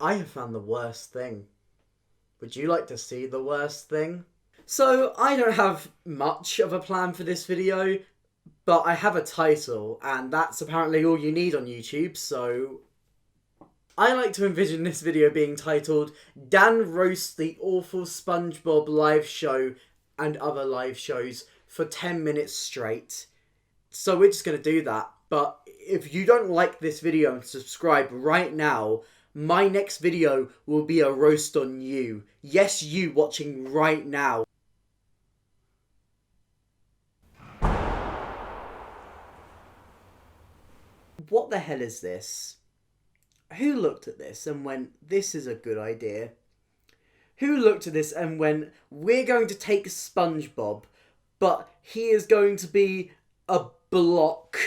I have found the worst thing. Would you like to see the worst thing? So, I don't have much of a plan for this video, but I have a title, and that's apparently all you need on YouTube, so I like to envision this video being titled Dan Roasts the Awful SpongeBob Live Show and Other Live Shows for 10 minutes straight. So we're just going to do that. But if you don't like this video and subscribe right now, my next video will be a roast on you. Yes, you watching right now. What the hell is this? Who looked at this and went, this is a good idea? Who looked at this and went, we're going to take SpongeBob, but he is going to be a block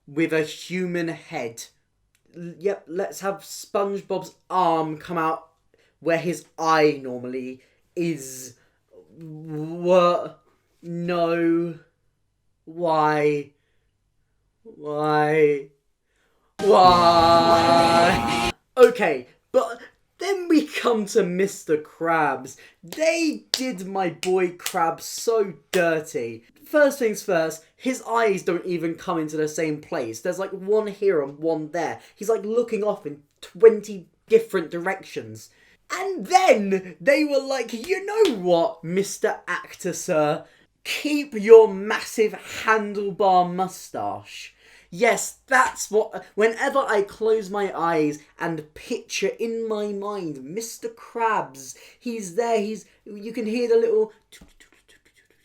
with a human head. Yep, let's have SpongeBob's arm come out where his eye normally is. What? No. Why? Why? Why? Okay, but then we come to Mr. Krabs. They did my boy Krabs so dirty. First things first, his eyes don't even come into the same place. There's like one here and one there. He's like looking off in 20 different directions. And then they were like, you know what, Mr. Actor Sir? Keep your massive handlebar mustache. Yes, that's what... Whenever I close my eyes and picture in my mind Mr. Krabs, he's there, you can hear the little...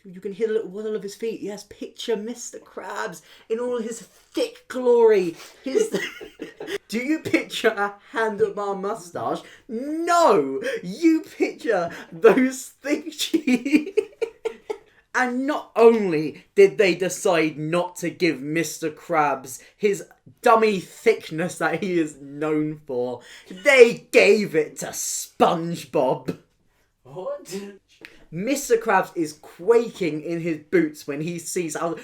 You can hear the little waddle of his feet. Yes, picture Mr. Krabs in all his thick glory. Do you picture a handlebar mustache? No! You picture those thick cheeks. And not only did they decide not to give Mr. Krabs his dummy thickness that he is known for, they gave it to SpongeBob. What? Mr. Krabs is quaking in his boots when he sees how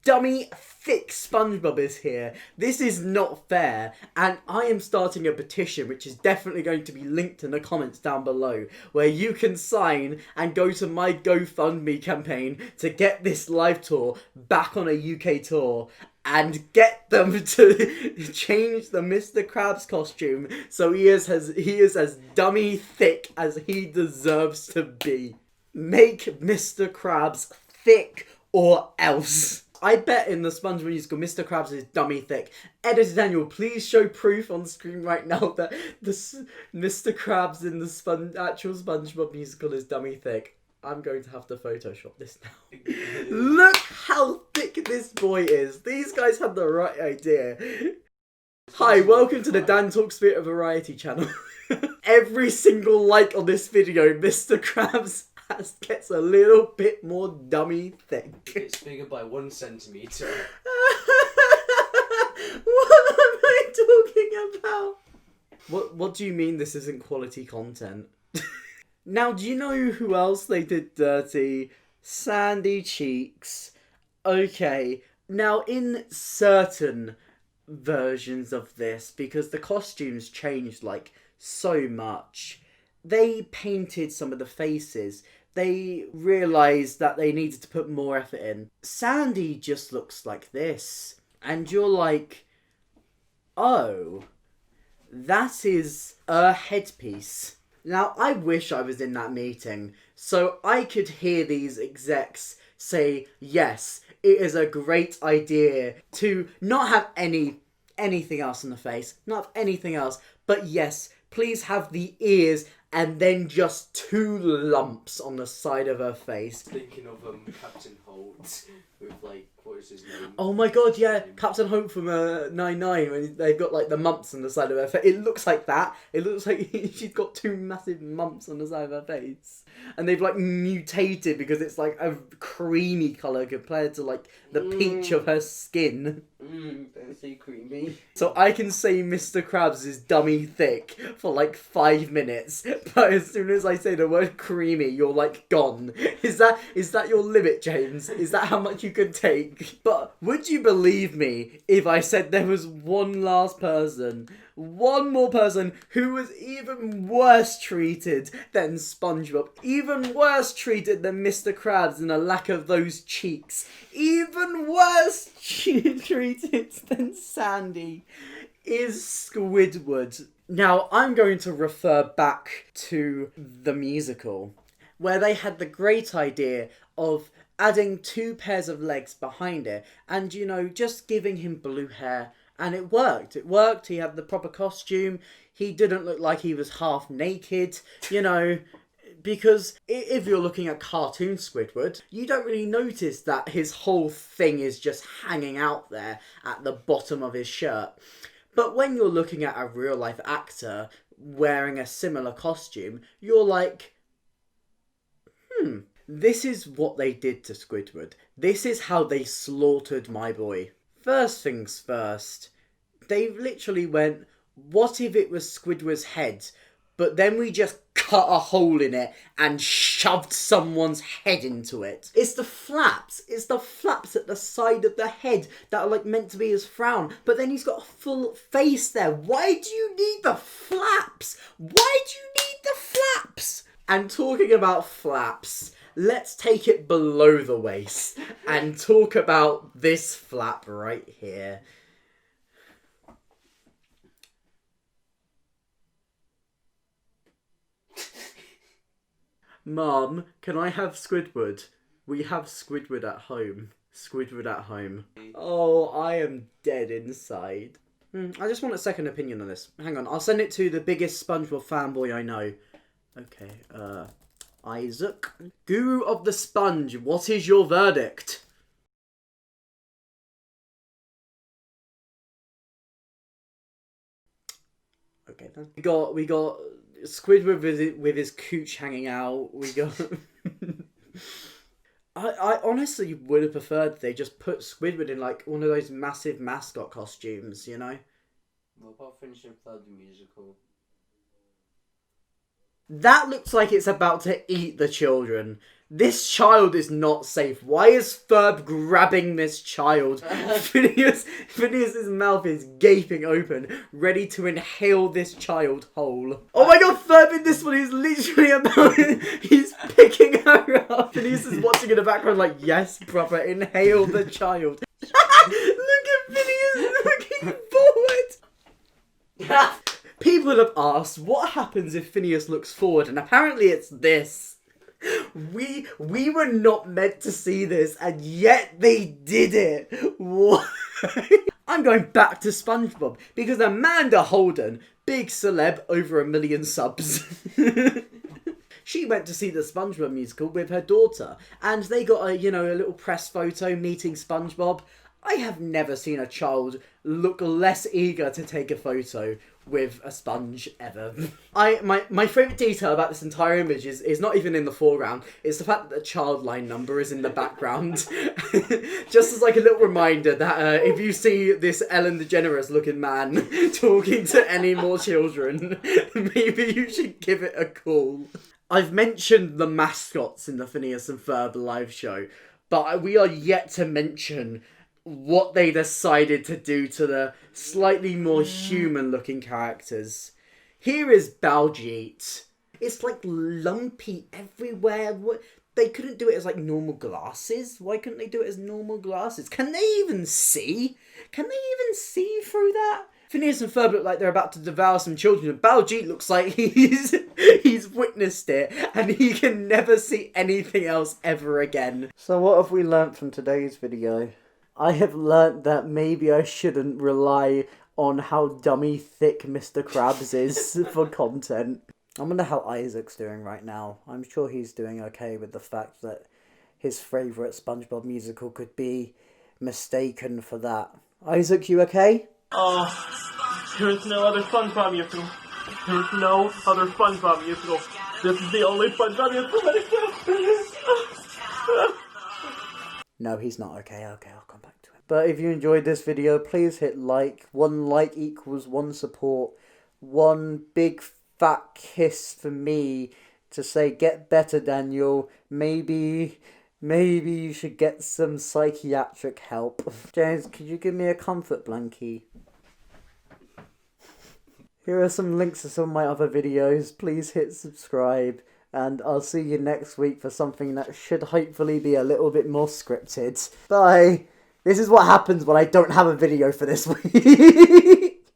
dummy thick SpongeBob is here. This is not fair, and I am starting a petition which is definitely going to be linked in the comments down below, where you can sign and go to my GoFundMe campaign to get this live tour back on a UK tour and get them to change the Mr. Krabs costume so he is as dummy thick as he deserves to be. Make Mr. Krabs thick or else. I bet in the SpongeBob musical, Mr. Krabs is dummy thick. Editor Daniel, please show proof on the screen right now that Mr. Krabs in the actual SpongeBob musical is dummy thick. I'm going to have to Photoshop this now. Look how thick this boy is. These guys had the right idea. Hi, welcome to the Dan Talks Theatre Variety channel. Every single like on this video, Mr. Krabs gets a little bit more dummy thick. It's bigger by 1 centimetre. What am I talking about? What do you mean this isn't quality content? Now, do you know who else they did dirty? Sandy Cheeks. Okay, now in certain versions of this, because the costumes changed like so much, they painted some of the faces. They realised that they needed to put more effort in. Sandy just looks like this. And you're like, oh, that is a headpiece. Now, I wish I was in that meeting so I could hear these execs say, yes, it is a great idea to not have anything else in the face, not have anything else, but yes, please have the ears and then just 2 lumps on the side of her face. Thinking of Captain Holt with like, what is his name? Oh my god, yeah, Captain Holt from 9-9, when they've got like the mumps on the side of her face. It looks like that. It looks like she's got 2 massive mumps on the side of her face. And they've like mutated because it's like a creamy colour compared to like the peach of her skin. Don't say creamy. So I can say Mr. Krabs is dummy thick for like 5 minutes, but as soon as I say the word creamy, you're like gone. Is that your limit, James? Is that how much you can take? But would you believe me if I said there was one last person one more person who was even worse treated than SpongeBob, even worse treated than Mr. Krabs in a lack of those cheeks, even worse treated than Sandy, is Squidward. Now, I'm going to refer back to the musical, where they had the great idea of adding 2 pairs of legs behind it and, you know, just giving him blue hair. And it worked. It worked. He had the proper costume. He didn't look like he was half naked, you know, because if you're looking at cartoon Squidward, you don't really notice that his whole thing is just hanging out there at the bottom of his shirt. But when you're looking at a real life actor wearing a similar costume, you're like, this is what they did to Squidward. This is how they slaughtered my boy. First things first, they literally went, what if it was Squidward's head, but then we just cut a hole in it and shoved someone's head into it? It's the flaps. It's the flaps at the side of the head that are like meant to be his frown, but then he's got a full face there. Why do you need the flaps? Why do you need the flaps? And talking about flaps, let's take it below the waist and talk about this flap right here. Mom, can I have Squidward? We have Squidward at home. Squidward at home. Oh, I am dead inside. I just want a second opinion on this. Hang on, I'll send it to the biggest SpongeBob fanboy I know. Okay, Isaac. Guru of the Sponge, what is your verdict? Okay then. We got Squidward with his cooch hanging out. We got I honestly would have preferred they just put Squidward in like one of those massive mascot costumes, you know? What about finishing Third the musical? That looks like it's about to eat the children. This child is not safe. Why is Ferb grabbing this child? Phineas's mouth is gaping open, ready to inhale this child whole. Oh my god, Ferb in this one is literally about he's picking her up. Phineas is watching in the background like, yes, brother, inhale the child. Look at Phineas looking forward. People have asked, what happens if Phineas looks forward? And apparently it's this. We were not meant to see this, and yet they did it. Why? I'm going back to SpongeBob, because Amanda Holden, big celeb, over 1 million subs. She went to see the SpongeBob musical with her daughter, and they got a little press photo meeting SpongeBob. I have never seen a child look less eager to take a photo with a sponge ever. My favourite detail about this entire image is not even in the foreground, it's the fact that the child line number is in the background. Just as like a little reminder that if you see this Ellen DeGeneres looking man talking to any more children, maybe you should give it a call. I've mentioned the mascots in the Phineas and Ferb live show, but we are yet to mention what they decided to do to the slightly more human-looking characters. Here is Baljeet. It's like lumpy everywhere. They couldn't do it as like normal glasses. Why couldn't they do it as normal glasses? Can they even see? Can they even see through that? Phineas and Ferb look like they're about to devour some children, and Baljeet looks like he's witnessed it, and he can never see anything else ever again. So what have we learnt from today's video? I have learnt that maybe I shouldn't rely on how dummy thick Mr. Krabs is for content. I wonder how Isaac's doing right now. I'm sure he's doing okay with the fact that his favourite SpongeBob musical could be mistaken for that. Isaac, you okay? There's no other SpongeBob musical. There's no other SpongeBob musical. This is the only SpongeBob musical that exists. No, he's not okay. Okay, I'll come back to him. But if you enjoyed this video, please hit like. 1 like equals 1 support. 1 big fat kiss for me to say, get better, Daniel. Maybe you should get some psychiatric help. James, could you give me a comfort blankie? Here are some links to some of my other videos. Please hit subscribe, and I'll see you next week for something that should hopefully be a little bit more scripted. Bye! This is what happens when I don't have a video for this week.